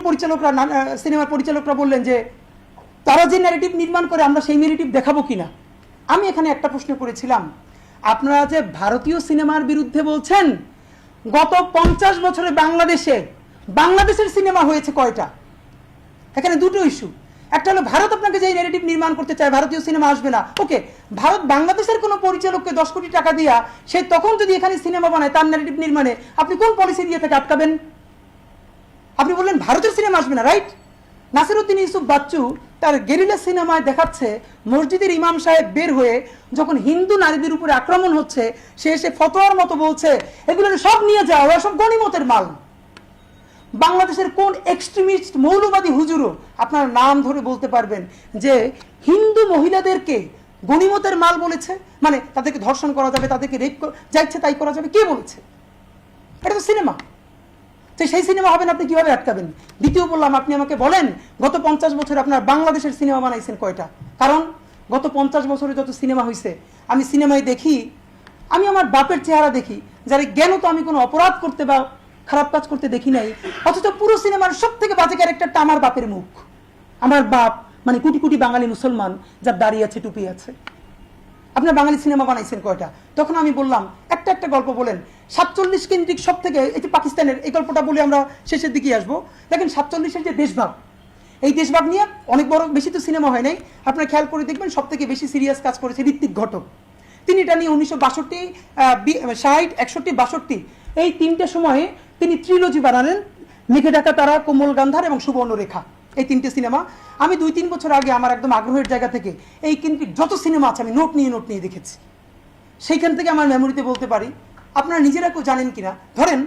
পরিচালকরা সিনেমার পরিচালকরা বললেন যে তারা যে ন্যারেটিভ নির্মাণ করে আমরা সেই ন্যারেটিভ দেখাবো কিনা। আমি এখানে একটা প্রশ্ন করেছিলাম, আপনারা যে ভারতীয় সিনেমার বিরুদ্ধে বলছেন, গত 50 বছরে বাংলাদেশের সিনেমা হয়েছে কয়টা? এখানে দুটো ইস্যু। একটা হলো ভারত আপনাকে যে ন্যারেটিভ নির্মাণ করতে চায় ভারতীয় সিনেমা আসবে না, ওকে, ভারত বাংলাদেশের কোনো পরিচালককে 10 কোটি টাকা দিয়া সে তখন যদি এখানে সিনেমা বানায় তার ন্যারেটিভ নির্মাণে, আপনি কোন পলিসি দিয়ে তাকে আটকাবেন? আপনি বললেন ভারতের সিনেমা আসবে না, রাইট? নাসিরউদ্দিন ইউসুফ বাচ্চু তার গেরিলা সিনেমায় দেখাচ্ছে মসজিদের ইমাম সাহেব বের হয়ে যখন হিন্দু নারীদের উপরে আক্রমণ হচ্ছে সে এসে ফতোয়ার মতো বলছে এগুলো সব নিয়ে যাও, ওরা সব গনিমতের মাল। বাংলাদেশের কোন এক্সট্রিমিস্ট মৌলবাদী হুজুরও আপনার নাম ধরে বলতে পারবেন যে হিন্দু মহিলাদেরকে গনিমতের মাল বলেছে, মানে তাদেরকে ধর্ষণ করা যাবে, তাদেরকে রেপ যা ইচ্ছে তাই করা যাবে? কে বলেছে? এটা তো সিনেমা। তো সেই সিনেমা হবে না, আপনি কিভাবে আটকাবেন? দ্বিতীয় বললাম, আপনি আমাকে বলেন গত 50 বছরে আপনার বাংলাদেশের সিনেমা বানাইছেন কয়টা? কারণ গত 50 বছরে যত সিনেমা হয়েছে আমি সিনেমায় দেখি, আমি আমার বাপের চেহারা দেখি, যারা জ্ঞান তো আমি কোনো অপরাধ করতে বা খারাপ কাজ করতে দেখি নাই, অথচ পুরো সিনেমার সব থেকে বাজে ক্যারেক্টারটা আমার বাপের মুখ। আমার বাপ মানে কোটি কোটি বাঙালি মুসলমান যার দাড়ি আছে, টুপি আছে। আপনার বাঙালি সিনেমা বানাইছেন কয়টা? তখন আমি বললাম একটা একটা গল্প বলেন। 47 কেন্দ্রিক সব থেকে, এই যে পাকিস্তানের এই গল্পটা বলে আমরা শেষের দিকে আসবো। দেখেন 47-এর যে দেশভাগ, এই দেশভাগ নিয়ে অনেক বড় বেশি তো সিনেমা হয় নাই, আপনারা খেয়াল করে দেখবেন সব থেকে বেশি সিরিয়াস কাজ করেছে ঋত্বিক ঘটক। তিনি এটা নিয়ে 1962, 60, 61, 62 এই 3টে সময়ে তিনি ট্রিলজি বানালেন, মেঘে ঢাকা তারা, কোমল গান্ধার এবং সুবর্ণরেখা, এই 3টে সিনেমা। আমি 2-3 বছর আগে আমার একদম আগ্রহের জায়গা থেকে এই কিন্তু যত সিনেমা আছে আমি নোট নিয়ে দেখেছি। সেইখান থেকে আমার মেমোরিতে বলতে পারি, আপনারা নিজেরা কেউ জানেন কিনা, ধরেন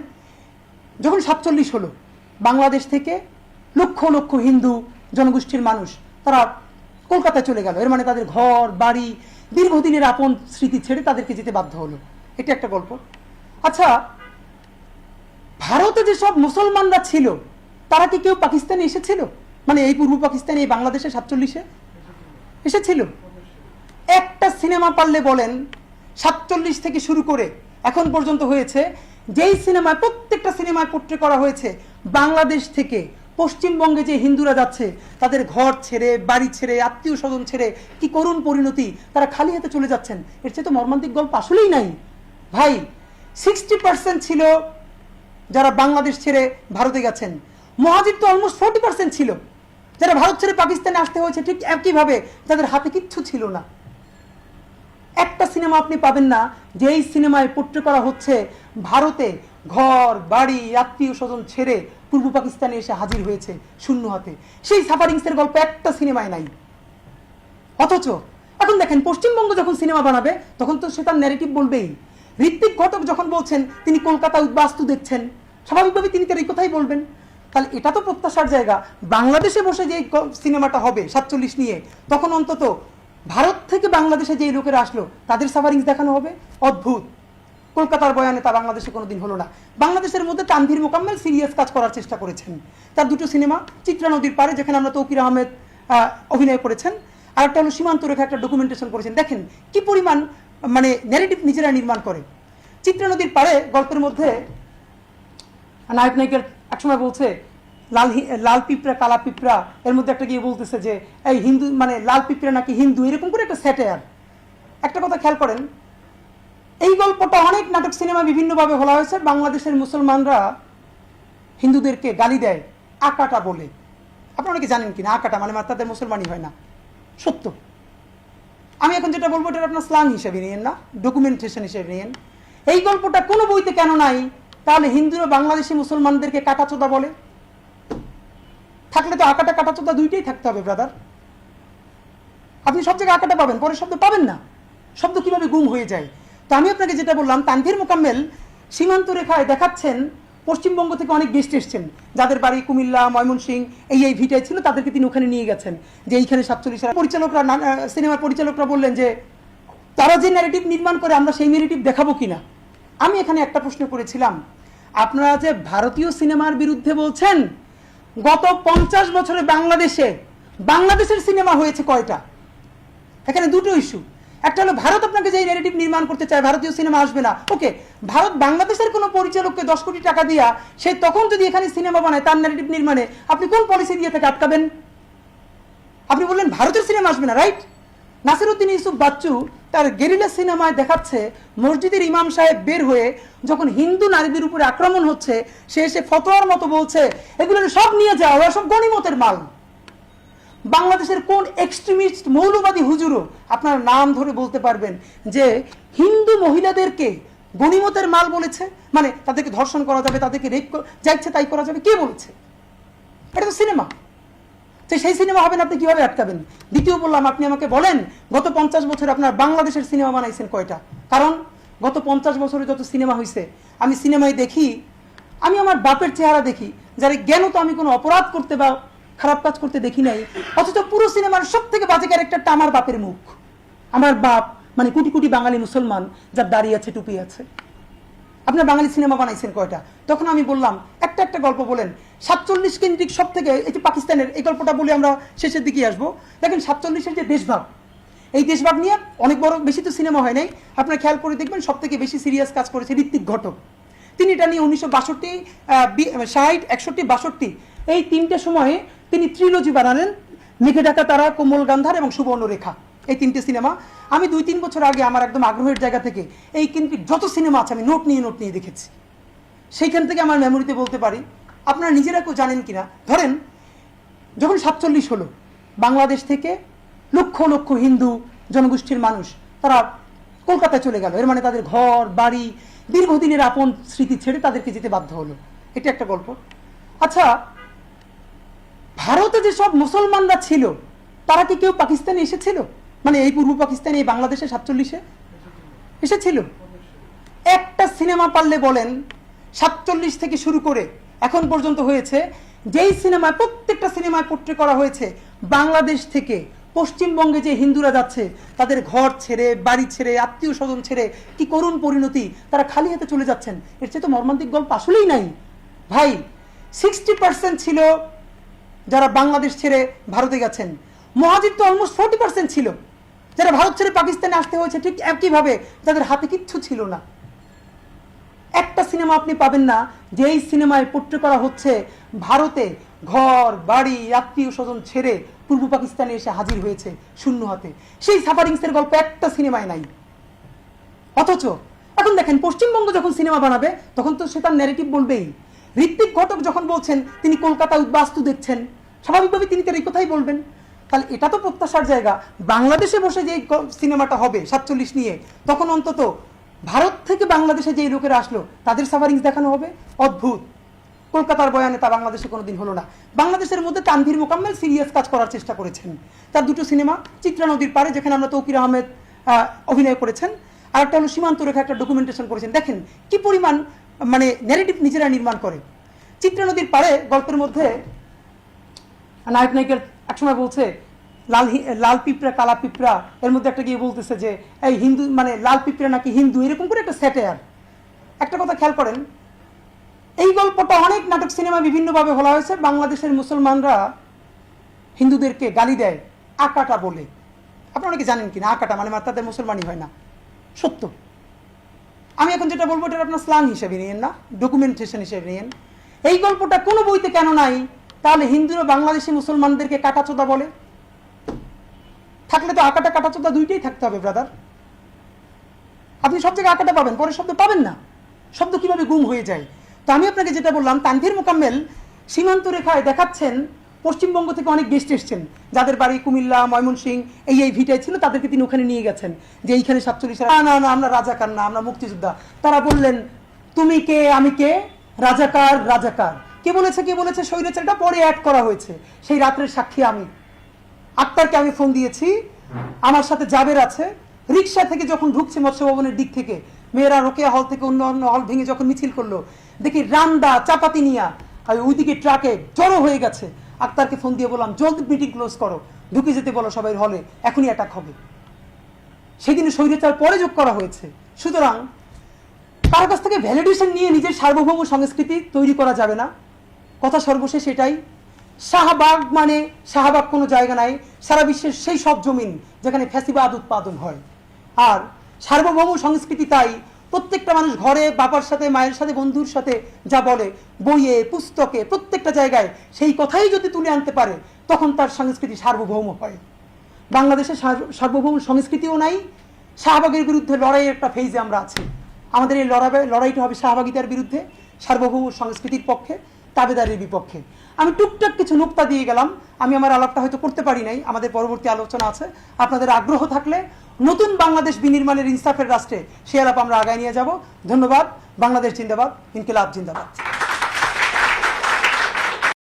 যখন 47 হলো, বাংলাদেশ থেকে লক্ষ লক্ষ হিন্দু জনগোষ্ঠীর মানুষ তারা কলকাতায় চলে গেল। এর মানে তাদের ঘর বাড়ি দীর্ঘদিনের আপন স্মৃতি ছেড়ে তাদেরকে যেতে বাধ্য হলো। এটা একটা গল্প। আচ্ছা, ভারতে যেসব মুসলমানরা ছিল তারা কি কেউ পাকিস্তানে এসেছিল? মানে এই পূর্ব পাকিস্তানে, এই বাংলাদেশে 47-এ এসেছিল? একটা সিনেমা পারলে বলেন 47 থেকে শুরু করে এখন পর্যন্ত হয়েছে, যেই সিনেমায় প্রত্যেকটা সিনেমায় পোট্রে করা হয়েছে বাংলাদেশ থেকে পশ্চিমবঙ্গে যে হিন্দুরা যাচ্ছে তাদের ঘর ছেড়ে, বাড়ি ছেড়ে, আত্মীয় স্বজন ছেড়ে, কি করুণ পরিণতি, তারা খালি হাতে চলে যাচ্ছেন। এর চেয়ে তো মর্মান্তিক গল্প আসলেই নাই ভাই। 60% ছিল যারা বাংলাদেশ ছেড়ে ভারতে গেছেন, মহাজির তো অলমোস্ট 40% ছিল যারা ভারত ছেড়ে পাকিস্তানে আসতে হয়েছে ঠিক একইভাবে, যাদের হাতে কিচ্ছু ছিল না। একটা সিনেমা আপনি পাবেন না যে এই সিনেমায় পোট্রে করা হচ্ছে ভারতে ঘর বাড়ি আত্মীয় স্বজন ছেড়ে পূর্ব পাকিস্তানে এসে হাজির হয়েছে শূন্য হাতে। সেই সাফারিংসের গল্প একটা সিনেমায় নাই। অথচ এখন দেখেন পশ্চিমবঙ্গ যখন সিনেমা বানাবে তখন তো সে তার ন্যারেটিভ বলবেই। ঋত্বিক ঘটক যখন বলছেন তিনি কলকাতা উদ্বাস্তু দেখছেন, স্বাভাবিকভাবে তিনি তার এই কথাই বলবেন। তাহলে এটা তো প্রত্যাশার জায়গা, বাংলাদেশে বসে যে সিনেমাটা হবে 47 নিয়ে, তখন অন্তত ভারত থেকে বাংলাদেশে যে লোকেরা আসলো তাদের সাফারিংস দেখানো হবে। অদ্ভুত। কলকাতার বয়ানে তা বাংলাদেশে কোনোদিন হলো না। বাংলাদেশের মধ্যে তানভীর মোকাম্মেল সিরিয়াস কাজ করার চেষ্টা করেছেন। তার দুটো সিনেমা, চিত্রা নদীর পারে যেখানে আমরা তৌকির আহমেদ অভিনয় করেছেন, আর একটা হলো সীমান্ত রেখা, একটা ডকুমেন্টেশন করেছেন। দেখেন কি পরিমাণ মানে ন্যারেটিভ নিজেরা নির্মাণ করে। চিত্রা নদীর পারে গল্পের মধ্যে নায়ক নায়িকার একসময় বলছে লাল পিঁপড়া কালা পিঁপড়া, এর মধ্যে একটা গিয়ে বলতেছে যে এই হিন্দু মানে লাল পিঁপড়া নাকি হিন্দু, এরকম করে একটা স্যাটায়ার। একটা কথা খেয়াল করেন, এই গল্পটা অনেক নাটক সিনেমা বিভিন্নভাবে বলা হয়েছে। বাংলাদেশের মুসলমানরা হিন্দুদেরকে গালি দেয় আকাটা বলে। আপনারা অনেকে জানেন কিনা আকাটা মানে তাদের মুসলমানই হয় না, সত্য। আমি এখন যেটা বলবো এটা আপনার স্লাং হিসেবে নিয়েন না, ডকুমেন্টেশন হিসেবে নিয়েন। এই গল্পটা কোনো বইতে কেন নাই? তাহলে হিন্দুরা বাংলাদেশি মুসলমানদেরকে কাটাচোদা বলে। থাকলে তো আকাটা কাটাচোদা দুইটাই থাকতে হবে ব্রাদার। আপনি সব জায়গায় আকাটা পাবেন, পরের শব্দ পাবেন না। শব্দ কিভাবে গুম হয়ে যায়। তো আমি আপনাকে যেটা বললাম, তানভীর মোকাম্মেল সীমান্ত রেখায় দেখাচ্ছেন পশ্চিমবঙ্গ থেকে অনেক গেস্ট এসছেন, যাদের বাড়ি কুমিল্লা, ময়মনসিংহ, এই ভিটায় ছিল, তাদেরকে তিনি ওখানে নিয়ে গেছেন যে এইখানে 47 পরিচালকরা, সিনেমার পরিচালকরা বললেন যে তারা যে ন্যারেটিভ নির্মাণ করে আমরা সেই ন্যারেটিভ দেখাবো কিনা। আমি এখানে একটা প্রশ্ন করেছিলাম, আপনারা যে ভারতীয় সিনেমার বিরুদ্ধে বলছেন, গত 50 বছরে বাংলাদেশের সিনেমা হয়েছে কয়টা? এখানে দুটো ইস্যু। একটা হলো ভারত আপনাকে যে ন্যারেটিভ নির্মাণ করতে চায় ভারতীয় সিনেমা আসবে না, ওকে, ভারত বাংলাদেশের কোনো পরিচালককে 10 কোটি টাকা দিয়া সে তখন যদি এখানে সিনেমা বানায় তার ন্যারেটিভ নির্মাণে আপনি কোন পলিসি দিয়ে থেকে আটকাবেন? আপনি বললেন ভারতের সিনেমা আসবে না, রাইট? নাসিরউদ্দিন ইউসুফ বাচ্চু তার গেরিলা সিনেমায় দেখাচ্ছে মসজিদের ইমাম সাহেব বের হয়ে যখন হিন্দু নারীদের উপরে আক্রমণ হচ্ছে সে এসে ফতোয়ার মতো বলছে এগুলো সব নিয়ে যাও, ওরা সব গনিমতের মাল। বাংলাদেশের কোন এক্সট্রিমিস্ট মৌলবাদী হুজুরও আপনার নাম ধরে বলতে পারবেন যে হিন্দু মহিলাদেরকে গনিমতের মাল বলেছে, মানে তাদেরকে ধর্ষণ করা যাবে, তাদেরকে রেপ যা ইচ্ছে তাই করা যাবে? কে বলেছে? এটা তো সিনেমা। তো সেই সিনেমা হবেন আপনি কিভাবে আটকাবেন? দ্বিতীয় বললাম, আপনি আমাকে বলেন গত 50 বছর আপনার বাংলাদেশের সিনেমা বানাইছেন কয়টা? কারণ গত 50 বছরে যত সিনেমা হয়েছে আমি সিনেমায় দেখি, আমি আমার বাপের চেহারা দেখি, যার জ্ঞান তো আমি কোনো অপরাধ করতে বা খারাপ কাজ করতে দেখি নাই, অথচ পুরো সিনেমার সব থেকে বাজে ক্যারেক্টারটা আমার বাপের মুখ। আমার বাপ মানে কোটি কোটি বাঙালি মুসলমান যার দাড়ি আছে, টুপি আছে। আপনার বাঙালি সিনেমা বানাইছেন কয়টা? তখন আমি বললাম একটা একটা গল্প বলেন। 47 কেন্দ্রিক সব থেকে, এই যে পাকিস্তানের এই গল্পটা বলে আমরা শেষের দিকে আসবো। দেখেন 47-এর যে দেশভাগ, এই দেশভাগ নিয়ে অনেক বড় বেশি তো সিনেমা হয় নাই, আপনারা খেয়াল করে দেখবেন সব থেকে বেশি সিরিয়াস কাজ করেছে ঋত্বিক ঘটক। তিনি এটা নিয়ে 1962, 60, 61, 62 এই 3টে সময়ে তিনি ট্রিলজি বানালেন, মেঘে ঢাকা তারা, কোমল গান্ধার এবং সুবর্ণরেখা, এই 3টে সিনেমা। আমি 2-3 বছর আগে আমার একদম আগ্রহের জায়গা থেকে এই কিন্তু যত সিনেমা আছে আমি নোট নিয়ে দেখেছি। সেইখান থেকে আমার মেমোরিতে বলতে পারি, আপনারা নিজেরা কেউ জানেন কিনা, ধরেন যখন 47 হলো, বাংলাদেশ থেকে লক্ষ লক্ষ হিন্দু জনগোষ্ঠীর মানুষ তারা কলকাতায় চলে গেল। এর মানে তাদের ঘর বাড়ি দীর্ঘদিনের আপন স্মৃতি ছেড়ে তাদেরকে যেতে বাধ্য হলো। এটা একটা গল্প। আচ্ছা, ভারতে যে সব মুসলমানরা ছিল তারা কি কেউ পাকিস্তানে এসেছিল? মানে এই পূর্ব পাকিস্তানে, এই বাংলাদেশে 47-এ এসেছিল? একটা সিনেমা পারলে বলেন 47 থেকে শুরু করে এখন পর্যন্ত হয়েছে, যেই সিনেমায় প্রত্যেকটা সিনেমায় পোট্রে করা হয়েছে বাংলাদেশ থেকে পশ্চিমবঙ্গে যে হিন্দুরা যাচ্ছে তাদের ঘর ছেড়ে, বাড়ি ছেড়ে, আত্মীয় স্বজন ছেড়ে, কি করুণ পরিণতি, তারা খালি হাতে চলে যাচ্ছেন, এর চেয়ে তো মর্মান্তিক গল্প আসলেই নাই ভাই। 60% ছিল যারা বাংলাদেশ ছেড়ে ভারতে গেছেন, মহাজির তো অলমোস্ট 40% ছিল যারা ভারত ছেড়ে পাকিস্তানে আসতে হয়েছে ঠিক একইভাবে, যাদের হাতে কিচ্ছু ছিল না। একটা সিনেমা আপনি পাবেন না যেই সিনেমায় পোট্রে করা হচ্ছে ভারতে ঘর বাড়ি আত্মীয় স্বজন ছেড়ে পূর্ব পাকিস্তানে এসে হাজির হয়েছে শূন্য হাতে। সেই সাফারিংসের গল্প একটা সিনেমায় নাই। অথচ এখন দেখেন পশ্চিমবঙ্গ যখন সিনেমা বানাবে তখন তো সে তার ন্যারেটিভ বলবেই। ঋত্বিক ঘটক যখন বলছেন তিনি কলকাতা উদ্বাস্তু দেখছেন, স্বাভাবিকভাবে তিনি তার এই কথাই বলবেন। তাহলে এটা তো প্রত্যাশার জায়গা, বাংলাদেশে বসে যে সিনেমাটা হবে 47 নিয়ে, তখন অন্তত ভারত থেকে বাংলাদেশে যে লোকেরা আসলো তাদের সাফারিংস দেখানো হবে। অদ্ভুত, কলকাতার বয়ানে তা বাংলাদেশে কোনোদিন হলো না। বাংলাদেশের মধ্যে তানভীর মোকাম্মেল সিরিয়াস কাজ করার চেষ্টা করেছেন, তার 2টো সিনেমা, চিত্রা নদীর পারে যেখানে আমরা তৌকির আহমেদ অভিনয় করেছেন, আর একটা হলো সীমান্ত রেখা, একটা ডকুমেন্টেশন করেছেন। দেখেন কি পরিমাণ মানে ন্যারেটিভ নিজেরা নির্মাণ করে। চিত্রা নদীর পারে গল্পের মধ্যে নায়ক নায়িকার একসময় বলছে লাল পিঁপড়া কালা পিঁপড়া, এর মধ্যে একটা গিয়ে বলতেছে যে এই হিন্দু মানে লাল পিঁপড়া নাকি হিন্দু, এরকম করে একটা স্যাটায়ার। একটা কথা খেয়াল করেন, এই গল্পটা অনেক নাটক সিনেমা বিভিন্নভাবে বলা হয়েছে। বাংলাদেশের মুসলমানরা হিন্দুদেরকে গালি দেয় আকাটা বলে। আপনারা অনেকে জানেন কিনা আকাটা মানে তাদের মুসলমানই হয় না, সত্য। আমি এখন যেটা বলবো এটা আপনার স্লাং হিসেবে নিয়েন না, ডকুমেন্টেশন হিসেবে নিয়েন। এই গল্পটা কোনো বইতে কেন নাই? তাহলে হিন্দুরা বাংলাদেশি মুসলমানদেরকে কাটাচোদা বলে, থাকলে তো আকাটা কাটাচোদা দুইটাই থাকতে হবে ব্রাদার। আপনি সব জায়গায় আকাটা পাবেন, পরের শব্দ পাবেন না। শব্দ কিভাবে গুম হয়ে যায়? তো আমি আপনাকে যেটা বললাম, তানভীর মোকাম্মেল সীমান্ত রেখায় দেখাচ্ছেন পশ্চিমবঙ্গ থেকে অনেক গেস্ট এসছেন যাদের বাড়ি কুমিল্লা, ময়মনসিংহ, এই ভিটায় ছিল, তাদেরকে তিনি ওখানে নিয়ে গেছেন যে এইখানে 47 না না আমরা রাজাকার না, আমরা মুক্তিযোদ্ধা। তারা বললেন তুমি কে আমি কে, রাজাকার রাজাকার। কে বলেছে স্বৈরাচারটা পরে অ্যাড করা হয়েছে। সেই রাত্রের সাক্ষী আমি। আক্তারকে আমি ফোন দিয়েছি, আমার সাথে জাবের আছে। রিক্সা থেকে যখন ঢুকছে মৎস্য ভবনের দিক থেকে, মেয়েরা রোকেয়া হল থেকে অন্য অন্য হল ভেঙে যখন মিছিল করলো, দেখি রান্দা চাপাতি নিয়া ওইদিকে ট্রাকে জড়ো হয়ে গেছে। আক্তারকে ফোন দিয়ে বললাম জলদি মিটিং ক্লোজ করো, ঢুকে যেতে বলো সবাই হলে, এখনই অ্যাটাক হবে। সেদিনে স্বৈরাচার পরে যোগ করা হয়েছে। সুতরাং তার কাছ থেকে ভ্যালিডেশন নিয়ে নিজের সার্বভৌম সংস্কৃতি তৈরি করা যাবে না। কথা সর্বশেষ এটাই, শাহবাগ মানে শাহবাগ কোনো জায়গা নাই, সারা বিশ্বের সেই সব জমিন যেখানে ফ্যাসিবাদ উৎপাদন হয়। আর সার্বভৌম সংস্কৃতি তাই প্রত্যেকটা মানুষ ঘরে বাবার সাথে, মায়ের সাথে, বন্ধুর সাথে যা বলে, বইয়ে, পুস্তকে, প্রত্যেকটা জায়গায় সেই কথাই যদি তুলে আনতে পারে, তখন তার সংস্কৃতি সার্বভৌম হয়। বাংলাদেশে সার্বভৌম সংস্কৃতিও নাই। শাহবাগের বিরুদ্ধে লড়াইয়ের একটা ফেজে আমরা আছি। আমাদের এই লড়াইটা হবে শাহবাগিতার বিরুদ্ধে, সার্বভৌম সংস্কৃতির পক্ষে, তাবেদারির বিপক্ষে। আমি টুকটাক কিছু নুক্তা দিয়ে গেলাম, আমি আমার আলাপটা হয়তো করতে পারি নাই, আমাদের পরবর্তী আলোচনা আছে। আপনাদের আগ্রহ থাকলে নতুন বাংলাদেশ বিনির্মাণের ইনসাফের রাষ্ট্রে সে আলাপ আমরা আগায় নিয়ে যাব। ধন্যবাদ। বাংলাদেশ জিন্দাবাদ, ইনকিলাব জিন্দাবাদ।